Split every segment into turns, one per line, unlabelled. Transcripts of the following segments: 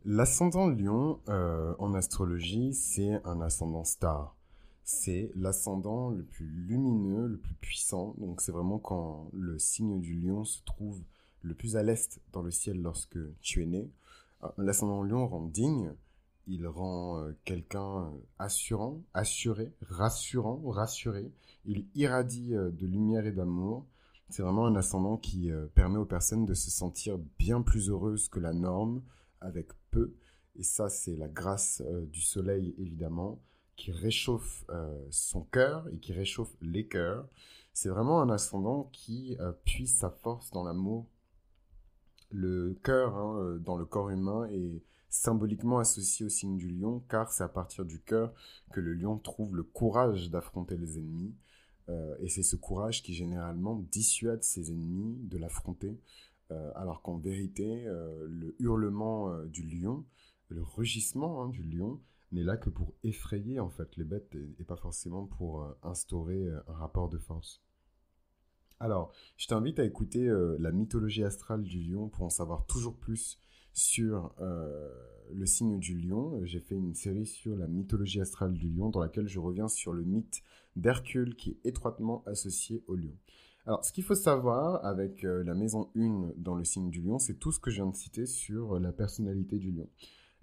L'ascendant Lion, en astrologie, c'est un ascendant star. C'est l'ascendant le plus lumineux, le plus puissant. Donc c'est vraiment quand le signe du Lion se trouve le plus à l'est dans le ciel lorsque tu es né. L'ascendant Lion rend digne, il rend quelqu'un assurant, assuré, rassurant, rassuré. Il irradie de lumière et d'amour. C'est vraiment un ascendant qui permet aux personnes de se sentir bien plus heureuses que la norme, avec peu. Et ça, c'est la grâce du soleil, évidemment, qui réchauffe son cœur et qui réchauffe les cœurs. C'est vraiment un ascendant qui puise sa force dans l'amour. Le cœur, dans le corps humain, est symboliquement associé au signe du lion, car c'est à partir du cœur que le lion trouve le courage d'affronter les ennemis. Et c'est ce courage qui généralement dissuade ses ennemis de l'affronter, alors qu'en vérité, le hurlement du lion, le rugissement du lion, n'est là que pour effrayer en fait les bêtes et pas forcément pour instaurer un rapport de force. Alors, je t'invite à écouter la mythologie astrale du lion pour en savoir toujours plus sur le signe du lion. J'ai fait une série sur la mythologie astrale du lion dans laquelle je reviens sur le mythe d'Hercule qui est étroitement associé au lion. Alors, ce qu'il faut savoir avec la maison 1 dans le signe du lion, c'est tout ce que je viens de citer sur la personnalité du lion.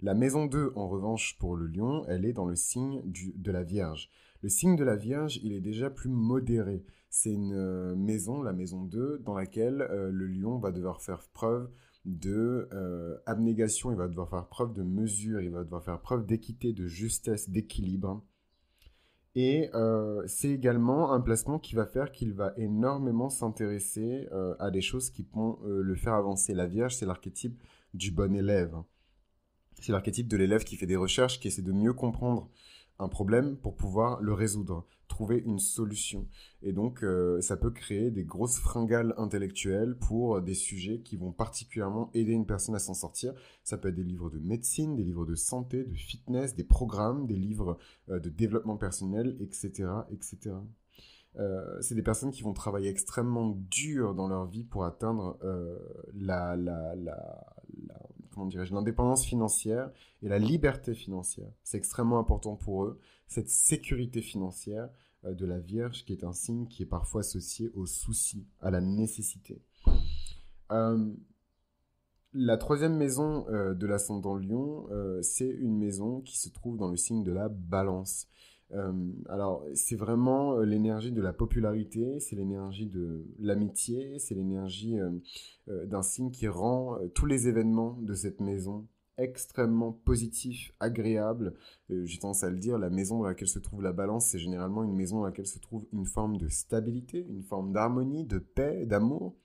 La maison 2, en revanche, pour le lion, elle est dans le signe de la Vierge. Le signe de la Vierge, il est déjà plus modéré. C'est une maison, la maison 2, dans laquelle le lion va devoir faire preuve de abnégation, il va devoir faire preuve de mesure, il va devoir faire preuve d'équité, de justesse, d'équilibre. Et c'est également un placement qui va faire qu'il va énormément s'intéresser à des choses qui vont le faire avancer. La Vierge, c'est l'archétype du bon élève. C'est l'archétype de l'élève qui fait des recherches, qui essaie de mieux comprendre un problème pour pouvoir le résoudre, trouver une solution. Et donc, ça peut créer des grosses fringales intellectuelles pour des sujets qui vont particulièrement aider une personne à s'en sortir. Ça peut être des livres de médecine, des livres de santé, de fitness, des programmes, des livres de développement personnel, etc., etc. C'est des personnes qui vont travailler extrêmement dur dans leur vie pour atteindre comment dirais-je, l'indépendance financière et la liberté financière. C'est extrêmement important pour eux, cette sécurité financière de la Vierge qui est un signe qui est parfois associé au souci, à la nécessité. Euh, la troisième maison de l'ascendant Lion, c'est une maison qui se trouve dans le signe de la Balance. Alors, c'est vraiment l'énergie de la popularité, c'est l'énergie de l'amitié, c'est l'énergie d'un signe qui rend tous les événements de cette maison extrêmement positifs, agréables. J'ai tendance à le dire, la maison dans laquelle se trouve la Balance, c'est généralement une maison dans laquelle se trouve une forme de stabilité, une forme d'harmonie, de paix, d'amour.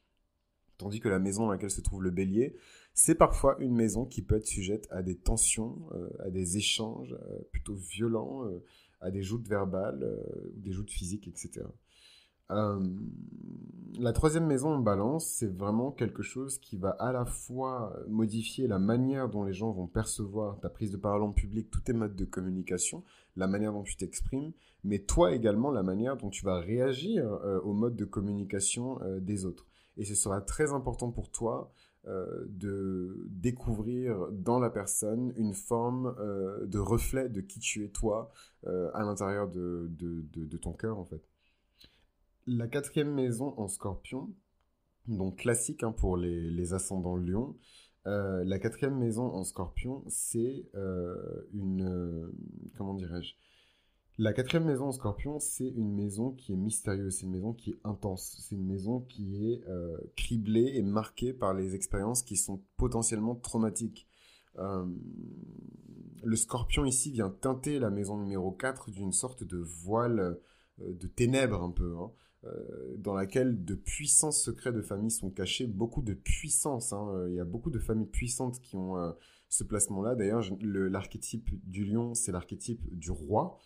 Tandis que la maison dans laquelle se trouve le bélier, c'est parfois une maison qui peut être sujette à des tensions, à des échanges plutôt violents, à des joutes verbales, des joutes physiques, etc. Euh, la troisième maison en balance, c'est vraiment quelque chose qui va à la fois modifier la manière dont les gens vont percevoir ta prise de parole en public, tous tes modes de communication, la manière dont tu t'exprimes, mais toi également la manière dont tu vas réagir au mode de communication des autres. Et ce sera très important pour toi de découvrir dans la personne une forme de reflet de qui tu es toi à l'intérieur de ton cœur en fait. La quatrième maison en scorpion, donc classique pour les ascendants lion, la quatrième maison en scorpion, c'est comment dirais-je? La quatrième maison en scorpion, c'est une maison qui est mystérieuse, c'est une maison qui est intense, c'est une maison qui est criblée et marquée par les expériences qui sont potentiellement traumatiques. Euh, le scorpion ici vient teinter la maison numéro 4 d'une sorte de voile de ténèbres un peu, dans laquelle de puissants secrets de famille sont cachés, beaucoup de puissance. Il y a beaucoup de familles puissantes qui ont ce placement-là. D'ailleurs, l'archétype du lion, c'est l'archétype du roi.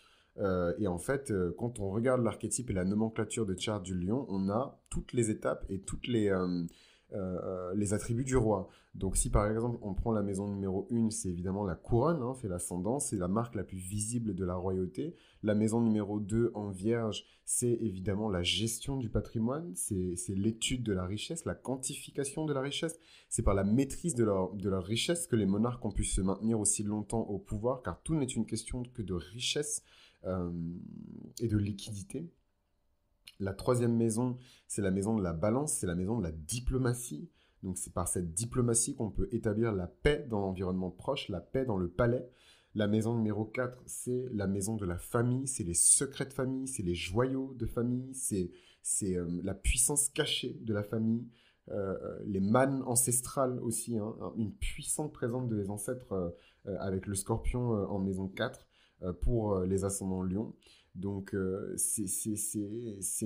Et en fait, quand on regarde l'archétype et la nomenclature de charte du lion, on a toutes les étapes et toutes les attributs du roi. Donc si par exemple on prend la maison numéro 1, c'est évidemment la couronne, hein, c'est l'ascendant, c'est la marque la plus visible de la royauté. La maison numéro 2 en vierge, c'est évidemment la gestion du patrimoine, c'est l'étude de la richesse, la quantification de la richesse. C'est par la maîtrise de leur richesse que les monarques ont pu se maintenir aussi longtemps au pouvoir, car tout n'est une question que de richesse euh, et de liquidité. La troisième maison, c'est la maison de la balance, c'est la maison de la diplomatie. Donc c'est par cette diplomatie qu'on peut établir la paix dans l'environnement proche, la paix dans le palais. La maison numéro 4, c'est la maison de la famille, c'est les secrets de famille, c'est les joyaux de famille, c'est la puissance cachée de la famille, les mannes ancestrales aussi, hein, une puissante présence de les ancêtres avec le scorpion en maison 4 pour les ascendants lion. Donc, c'est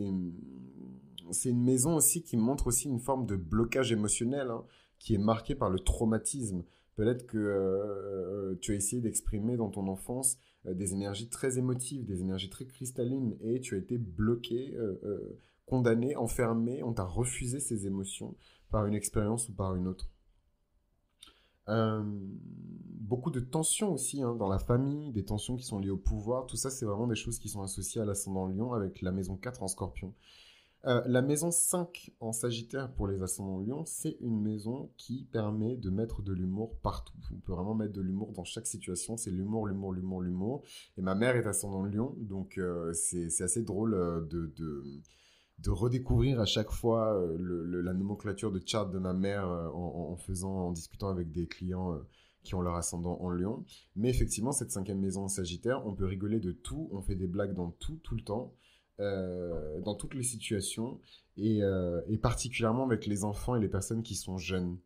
une maison aussi qui montre aussi une forme de blocage émotionnel, hein, qui est marquée par le traumatisme. Peut-être que tu as essayé d'exprimer dans ton enfance des énergies très émotives, des énergies très cristallines, et tu as été bloqué, condamné, enfermé, on t'a refusé ces émotions par une expérience ou par une autre. Beaucoup de tensions aussi, hein, dans la famille, des tensions qui sont liées au pouvoir. Tout ça, c'est vraiment des choses qui sont associées à l'ascendant lion avec la maison 4 en scorpion. La maison 5 en sagittaire pour les ascendants lion, c'est une maison qui permet de mettre de l'humour partout. On peut vraiment mettre de l'humour dans chaque situation. C'est l'humour, l'humour, l'humour, l'humour. Et ma mère est ascendant lion, donc c'est assez drôle de redécouvrir à chaque fois la nomenclature de chart de ma mère en discutant avec des clients qui ont leur ascendant en lion. Mais effectivement, cette cinquième maison en sagittaire, on peut rigoler de tout, on fait des blagues dans tout, tout le temps, dans toutes les situations, et particulièrement avec les enfants et les personnes qui sont jeunes.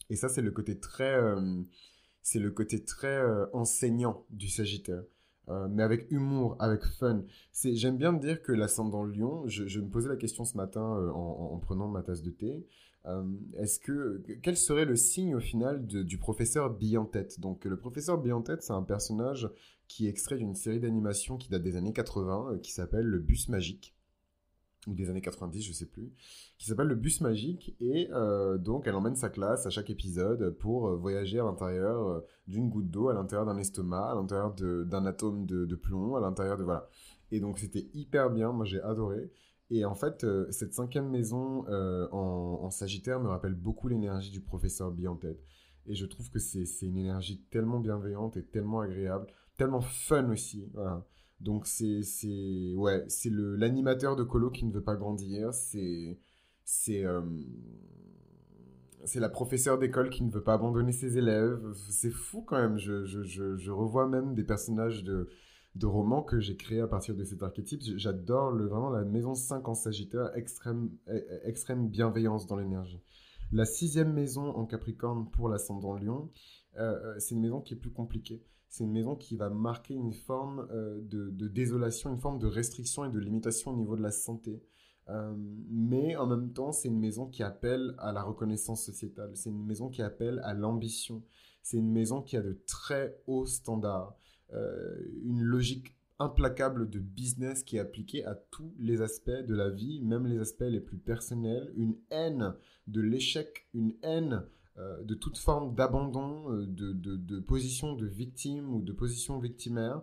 Et ça, c'est le côté très enseignant du Sagittaire. Mais avec humour, avec fun. J'aime bien me dire que l'ascendant Lion, je me posais la question ce matin en prenant ma tasse de thé. Quel serait le signe au final du professeur Bill en tête? Donc le professeur Bill en tête, c'est un personnage qui est extrait d'une série d'animation qui date des années 80, qui s'appelle Le Bus Magique, ou des années 90, je sais plus, qui s'appelle Le Bus Magique, et donc elle emmène sa classe à chaque épisode pour voyager à l'intérieur d'une goutte d'eau, à l'intérieur d'un estomac, à l'intérieur d'un atome de plomb, à l'intérieur de... Voilà. Et donc c'était hyper bien, moi j'ai adoré. Et en fait, cette cinquième maison en Sagittaire me rappelle beaucoup l'énergie du professeur Bee en tête. Et je trouve que c'est une énergie tellement bienveillante et tellement agréable, tellement fun aussi. Voilà. Donc ouais, c'est l'animateur de colo qui ne veut pas grandir, c'est euh, c'est la professeure d'école qui ne veut pas abandonner ses élèves. C'est fou quand même. Je revois même des personnages de romans que j'ai créés à partir de cet archétype. J'adore vraiment la maison 5 en Sagittaire, extrême bienveillance dans l'énergie. La sixième maison en Capricorne pour l'ascendant Lion, c'est une maison qui est plus compliquée. C'est une maison qui va marquer une forme de désolation, une forme de restriction et de limitation au niveau de la santé. Mais en même temps, c'est une maison qui appelle à la reconnaissance sociétale. C'est une maison qui appelle à l'ambition. C'est une maison qui a de très hauts standards. Une logique implacable de business qui est appliquée à tous les aspects de la vie, même les aspects les plus personnels. Une haine de l'échec, une haine de toute forme d'abandon, de position de victime ou de position victimaire.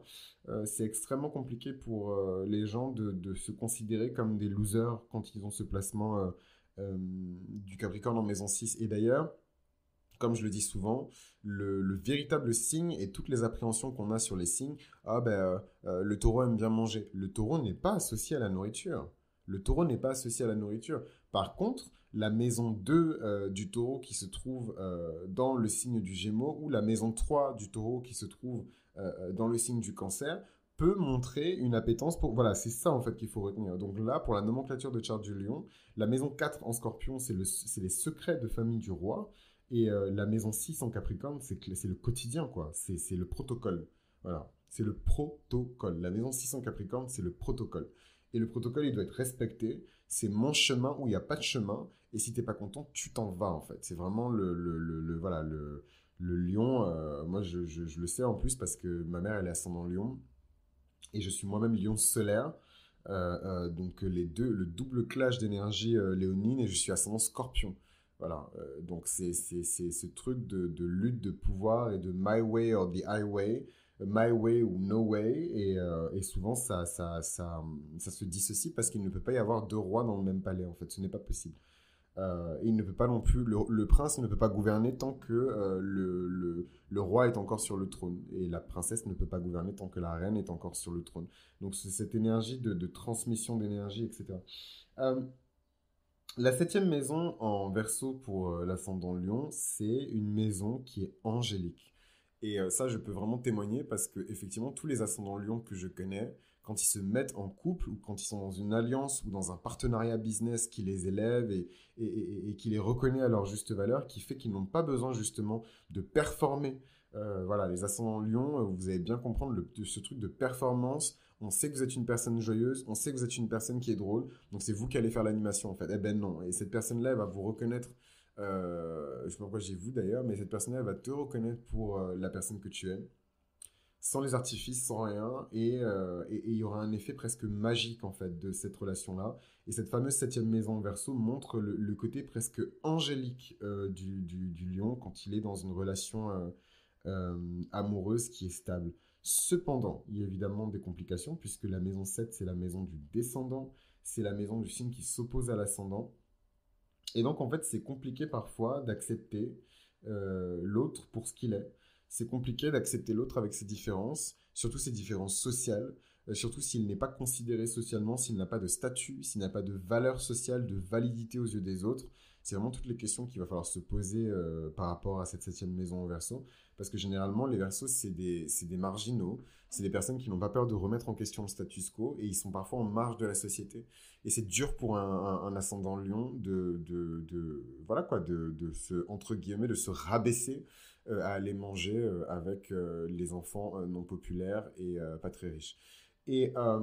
C'est extrêmement compliqué pour les gens de se considérer comme des losers quand ils ont ce placement du Capricorne en maison 6. Et d'ailleurs, comme je le dis souvent, le véritable signe et toutes les appréhensions qu'on a sur les signes, ah ben, le taureau aime bien manger. Le taureau n'est pas associé à la nourriture. Le taureau n'est pas associé à la nourriture. Par contre, la maison 2 du taureau qui se trouve dans le signe du Gémeaux ou la maison 3 du taureau qui se trouve dans le signe du Cancer peut montrer une appétence pour... Voilà, c'est ça en fait qu'il faut retenir. Donc là, pour la nomenclature de charte du Lion, la maison 4 en Scorpion, c'est les secrets de famille du roi. Et la maison 6 en Capricorne, c'est le quotidien, quoi. C'est le protocole. Voilà. C'est le protocole. La maison 6 en Capricorne, c'est le protocole. Et le protocole, il doit être respecté. C'est mon chemin où il n'y a pas de chemin. Et si tu n'es pas content, tu t'en vas, en fait. C'est vraiment voilà, le lion. Moi, je le sais en plus parce que ma mère, elle est ascendant lion. Et je suis moi-même lion solaire. Donc le double clash d'énergie léonine. Et je suis ascendant scorpion. Voilà, donc c'est ce truc de lutte de pouvoir et de my way or the highway, my way ou no way, et souvent ça se dissocie parce qu'il ne peut pas y avoir deux rois dans le même palais, en fait, ce n'est pas possible. Et il ne peut pas non plus, le prince ne peut pas gouverner tant que le roi est encore sur le trône, et la princesse ne peut pas gouverner tant que la reine est encore sur le trône. Donc c'est cette énergie de transmission d'énergie, etc. Euh, la septième maison en Verseau pour l'ascendant Lion, c'est une maison qui est angélique. Et ça, je peux vraiment témoigner parce que effectivement, tous les ascendants Lion que je connais, quand ils se mettent en couple ou quand ils sont dans une alliance ou dans un partenariat business qui les élève et qui les reconnaît à leur juste valeur, qui fait qu'ils n'ont pas besoin justement de performer. Voilà, les ascendants Lion, vous allez bien comprendre ce truc de performance. On sait que vous êtes une personne joyeuse, on sait que vous êtes une personne qui est drôle, donc c'est vous qui allez faire l'animation en fait. Eh ben non, et cette personne-là, elle va vous reconnaître, je ne sais pas pourquoi j'ai vous d'ailleurs, mais cette personne-là, elle va te reconnaître pour la personne que tu es, sans les artifices, sans rien, et il y aura un effet presque magique en fait de cette relation-là. Et cette fameuse septième maison en Verseau montre le côté presque angélique du lion quand il est dans une relation amoureuse qui est stable. Cependant, il y a évidemment des complications puisque la maison 7, c'est la maison du descendant, c'est la maison du signe qui s'oppose à l'ascendant. Et donc, en fait, c'est compliqué parfois d'accepter l'autre pour ce qu'il est. C'est compliqué d'accepter l'autre avec ses différences, surtout ses différences sociales, surtout s'il n'est pas considéré socialement, s'il n'a pas de statut, s'il n'a pas de valeur sociale, de validité aux yeux des autres. C'est vraiment toutes les questions qu'il va falloir se poser par rapport à cette septième maison au Verseau. Parce que généralement, les Verseaux, c'est des marginaux, c'est des personnes qui n'ont pas peur de remettre en question le status quo et ils sont parfois en marge de la société. Et c'est dur pour un ascendant lion voilà quoi, de se, entre guillemets, de se rabaisser à aller manger avec les enfants non populaires et pas très riches. Et, euh,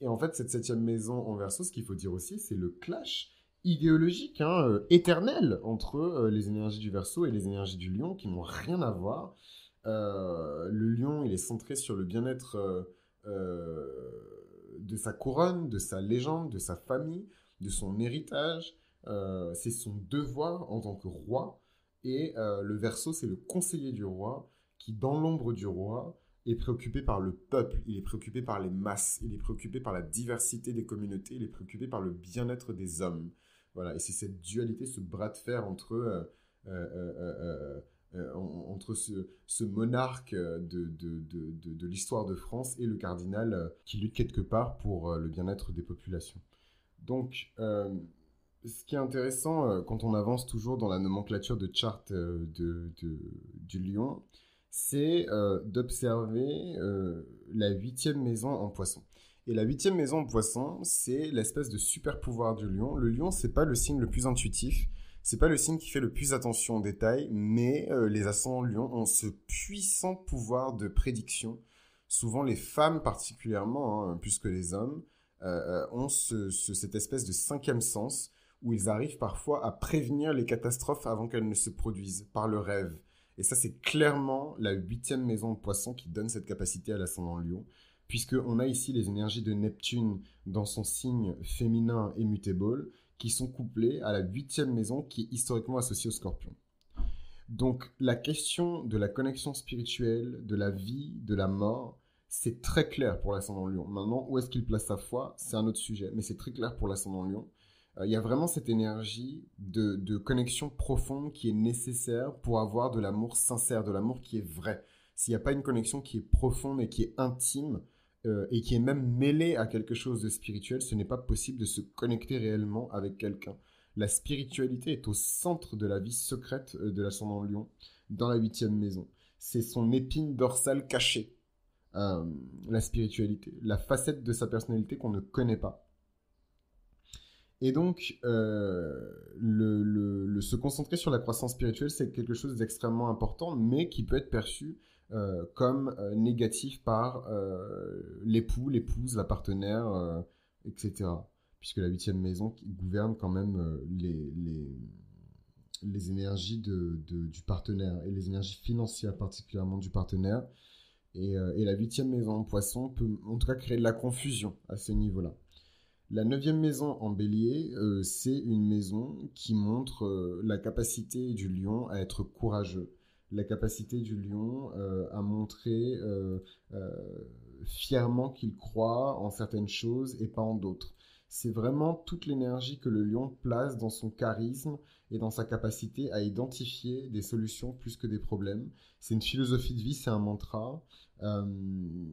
et en fait, cette septième maison en Verseau, ce qu'il faut dire aussi, c'est le clash idéologique, hein, éternel entre les énergies du Verseau et les énergies du Lion qui n'ont rien à voir. Le Lion, il est centré sur le bien-être de sa couronne, de sa légende, de sa famille, de son héritage. C'est son devoir en tant que roi. Et le Verseau, c'est le conseiller du roi qui, dans l'ombre du roi, est préoccupé par le peuple, il est préoccupé par les masses, il est préoccupé par la diversité des communautés, il est préoccupé par le bien-être des hommes. Voilà, et c'est cette dualité, ce bras de fer entre ce monarque de l'histoire de France et le cardinal qui lutte quelque part pour le bien-être des populations. Donc, ce qui est intéressant quand on avance toujours dans la nomenclature de charte du lion, c'est d'observer la huitième maison en poisson. Et la huitième maison en poisson, c'est l'espèce de super pouvoir du lion. Le lion, c'est pas le signe le plus intuitif, c'est pas le signe qui fait le plus attention aux détails, mais les ascendants lions ont ce puissant pouvoir de prédiction. Souvent, les femmes particulièrement, hein, plus que les hommes, ont cette espèce de cinquième sens où ils arrivent parfois à prévenir les catastrophes avant qu'elles ne se produisent par le rêve. Et ça, c'est clairement la huitième maison de poisson qui donne cette capacité à l'ascendant lion, puisqu'on a ici les énergies de Neptune dans son signe féminin immutable, qui sont couplées à la huitième maison qui est historiquement associée au scorpion. Donc la question de la connexion spirituelle, de la vie, de la mort, c'est très clair pour l'ascendant lion. Maintenant, où est-ce qu'il place sa foi, c'est un autre sujet, mais c'est très clair pour l'ascendant lion. Il y a vraiment cette énergie de connexion profonde qui est nécessaire pour avoir de l'amour sincère, de l'amour qui est vrai. S'il n'y a pas une connexion qui est profonde et qui est intime, et qui est même mêlée à quelque chose de spirituel, ce n'est pas possible de se connecter réellement avec quelqu'un. La spiritualité est au centre de la vie secrète de l'ascendant lion, dans la huitième maison. C'est son épine dorsale cachée, la spiritualité, la facette de sa personnalité qu'on ne connaît pas. Et donc, se concentrer sur la croissance spirituelle, c'est quelque chose d'extrêmement important, mais qui peut être perçu comme négatif par l'époux, l'épouse, la partenaire, etc. Puisque la huitième maison gouverne quand même les énergies du partenaire et les énergies financières particulièrement du partenaire. Et la huitième maison en poisson peut en tout cas créer de la confusion à ce niveau-là. La neuvième maison en bélier, c'est une maison qui montre la capacité du lion à être courageux, la capacité du lion à montrer euh, fièrement qu'il croit en certaines choses et pas en d'autres. C'est vraiment toute l'énergie que le lion place dans son charisme et dans sa capacité à identifier des solutions plus que des problèmes. C'est une philosophie de vie, c'est un mantra. Euh,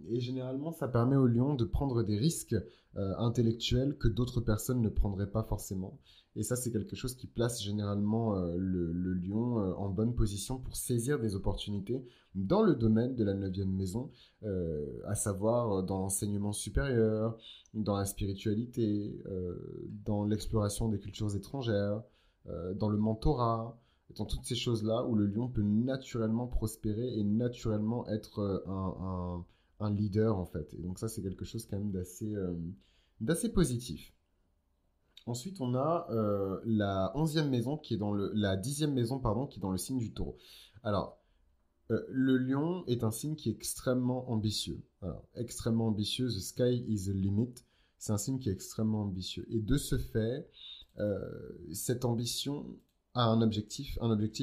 et généralement, ça permet au lion de prendre des risques intellectuels que d'autres personnes ne prendraient pas forcément. Et ça, c'est quelque chose qui place généralement le lion en bonne position pour saisir des opportunités dans le domaine de la neuvième maison, à savoir dans l'enseignement supérieur, dans la spiritualité, dans l'exploration des cultures étrangères, dans le mentorat, dans toutes ces choses-là où le lion peut naturellement prospérer et naturellement être un leader en fait. Et donc ça, c'est quelque chose quand même d'assez positif. Ensuite, on a la 11e maison qui est la 10e maison pardon, qui est dans le signe du taureau. Alors, le lion est un signe qui est extrêmement ambitieux. Alors, extrêmement ambitieux, the sky is the limit. C'est un signe qui est extrêmement ambitieux. Et de ce fait, cette ambition a un objectif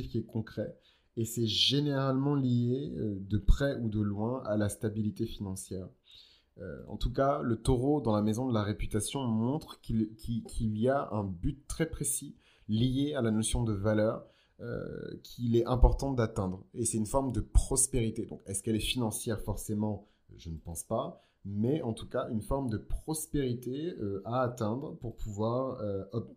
qui est concret. Et c'est généralement lié, de près ou de loin, à la stabilité financière. En tout cas, le taureau dans la maison de la réputation montre qu'il y a un but très précis lié à la notion de valeur qu'il est important d'atteindre. Et c'est une forme de prospérité. Donc, est-ce qu'elle est financière forcément? Je ne pense pas. Mais en tout cas, une forme de prospérité à atteindre pour pouvoir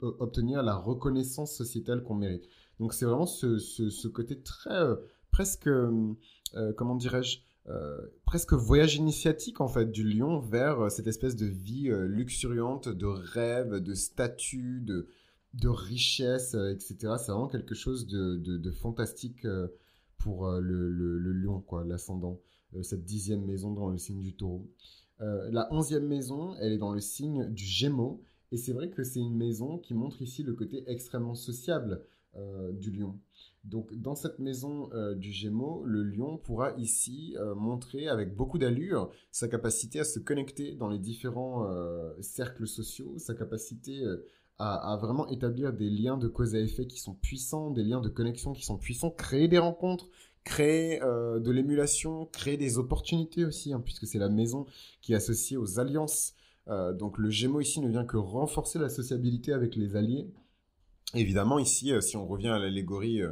obtenir la reconnaissance sociétale qu'on mérite. Donc, c'est vraiment ce côté très, presque, comment dirais-je, presque voyage initiatique en fait du lion vers cette espèce de vie luxuriante, de rêve, de statut, de richesse, etc. C'est vraiment quelque chose de fantastique pour le lion, quoi, l'ascendant. Cette 10e maison dans le signe du taureau. La 11e maison, elle est dans le signe du Gémeaux. Et c'est vrai que c'est une maison qui montre ici le côté extrêmement sociable du lion. Donc, dans cette maison du Gémeaux, le lion pourra ici montrer avec beaucoup d'allure sa capacité à se connecter dans les différents cercles sociaux, sa capacité à vraiment établir des liens de cause à effet qui sont puissants, des liens de connexion qui sont puissants, créer des rencontres, créer de l'émulation, créer des opportunités aussi, hein, puisque c'est la maison qui est associée aux alliances. Donc, le Gémeaux ici ne vient que renforcer la sociabilité avec les alliés. Évidemment, ici, si on revient à l'allégorie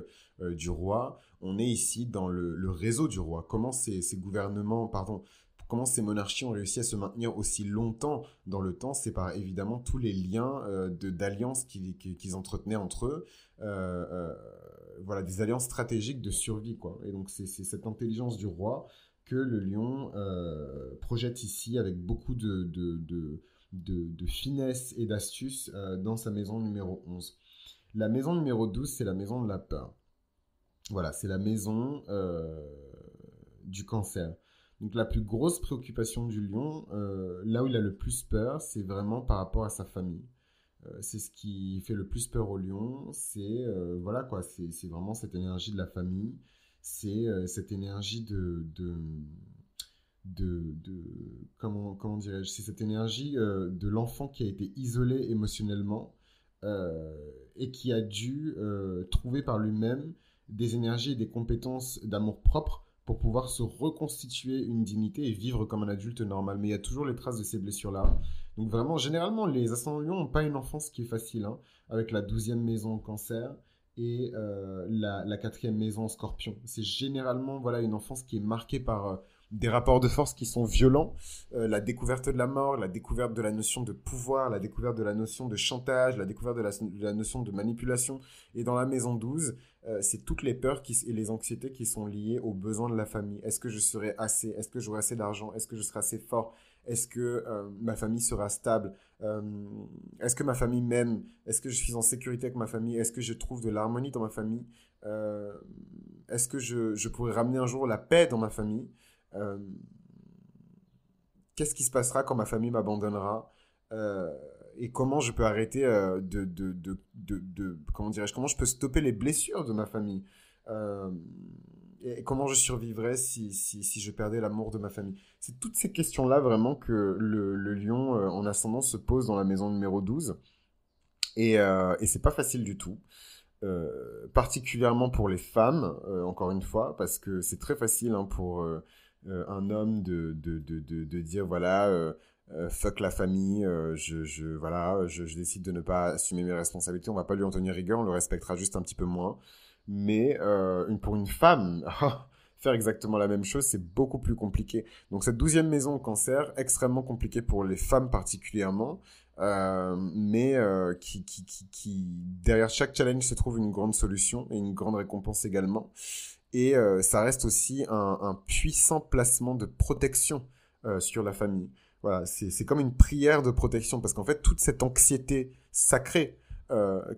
du roi, on est ici dans le réseau du roi. Comment ces gouvernements, pardon, comment ces monarchies ont réussi à se maintenir aussi longtemps dans le temps? C'est par évidemment tous les liens d'alliances qu'ils entretenaient entre eux. Voilà, des alliances stratégiques de survie, quoi. Et donc, c'est cette intelligence du roi que le lion projette ici avec beaucoup de finesse et d'astuce dans sa maison numéro 11. La maison numéro 12, c'est la maison de la peur. Voilà, c'est la maison du cancer. Donc la plus grosse préoccupation du lion, là où il a le plus peur, c'est vraiment par rapport à sa famille. C'est ce qui fait le plus peur au lion, c'est voilà quoi, c'est vraiment cette énergie de la famille, c'est cette énergie comment dirais-je, c'est cette énergie de l'enfant qui a été isolé émotionnellement et qui a dû trouver par lui-même des énergies et des compétences d'amour propre pour pouvoir se reconstituer une dignité et vivre comme un adulte normal. Mais il y a toujours les traces de ces blessures-là. Donc vraiment, généralement, les ascendants lions n'ont pas une enfance qui est facile, hein, avec la 12e maison en cancer et la 4e maison en scorpion. C'est généralement voilà, une enfance qui est marquée par des rapports de force qui sont violents, la découverte de la mort, la découverte de la notion de pouvoir, la découverte de la notion de chantage, la découverte de la notion de manipulation. Et dans la maison 12, c'est toutes les peurs et les anxiétés qui sont liées aux besoins de la famille. Est-ce que je serai assez? Est-ce que j'aurai assez d'argent? Est-ce que je serai assez fort? Est-ce que ma famille sera stable? Est-ce que ma famille m'aime? Est-ce que je suis en sécurité avec ma famille? Est-ce que je trouve de l'harmonie dans ma famille? Est-ce que je pourrai ramener un jour la paix dans ma famille? Euh, Qu'est-ce qui se passera quand ma famille m'abandonnera? Et comment je peux arrêter comment dirais-je, comment je peux stopper les blessures de ma famille? Euh, et comment je survivrais si je perdais l'amour de ma famille? C'est toutes ces questions-là vraiment que le lion en ascendant se pose dans la maison numéro 12. Et c'est pas facile du tout. Particulièrement pour les femmes, encore une fois, parce que c'est très facile hein, pour un homme de dire voilà, fuck la famille, voilà, je décide de ne pas assumer mes responsabilités, on va pas lui en tenir rigueur, on le respectera juste un petit peu moins. Mais pour une femme, faire exactement la même chose, c'est beaucoup plus compliqué. Donc cette 12e maison cancer, extrêmement compliquée pour les femmes particulièrement, mais derrière chaque challenge se trouve une grande solution et une grande récompense également. Et ça reste aussi un puissant placement de protection sur la famille. Voilà, c'est comme une prière de protection parce qu'en fait, toute cette anxiété sacrée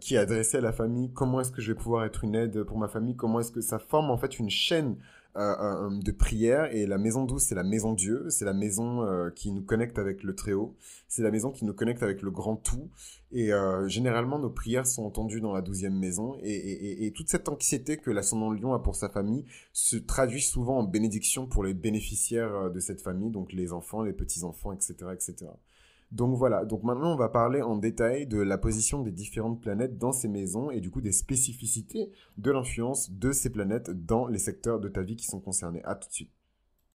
qui est adressée à la famille, comment est-ce que je vais pouvoir être une aide pour ma famille, comment est-ce que ça forme en fait une chaîne de prière. Et la maison 12, c'est la maison Dieu, c'est la maison qui nous connecte avec le Très-Haut, c'est la maison qui nous connecte avec le grand tout. Et généralement, nos prières sont entendues dans la 12e maison. Et toute cette anxiété que l'ascendant Lion a pour sa famille se traduit souvent en bénédiction pour les bénéficiaires de cette famille, donc les enfants, les petits-enfants, etc., etc. Donc voilà, donc maintenant on va parler en détail de la position des différentes planètes dans ces maisons et du coup des spécificités de l'influence de ces planètes dans les secteurs de ta vie qui sont concernés. À tout de suite.